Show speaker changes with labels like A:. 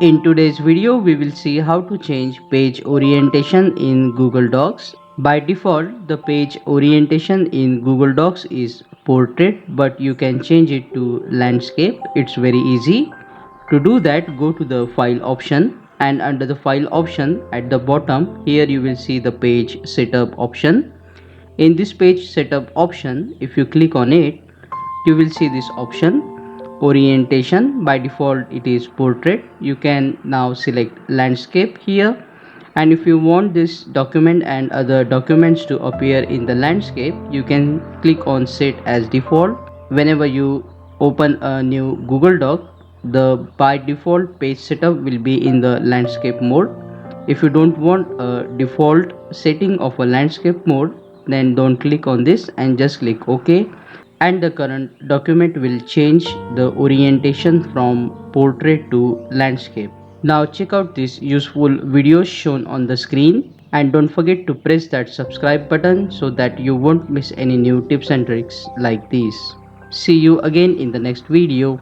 A: In today's video, we will see how to change page orientation in Google Docs. By default, the page orientation in Google Docs is portrait, but you can change it to landscape. It's very easy. To do that, go to the file option, and under the file option at the bottom, here you will see the page setup option. In this page setup option, if you click on it, you will see this option orientation. By default it is portrait. You can now select landscape here, and if you want this document and other documents to appear in the landscape, you can click on set as default. Whenever you open a new Google Doc, the by default page setup will be in the landscape mode. If you don't want a default setting of a landscape mode, then don't click on this and just click OK, and the current document will change the orientation from portrait to landscape. Now check out these useful videos shown on the screen, and don't forget to press that subscribe button so that you won't miss any new tips and tricks like these. See you again in the next video.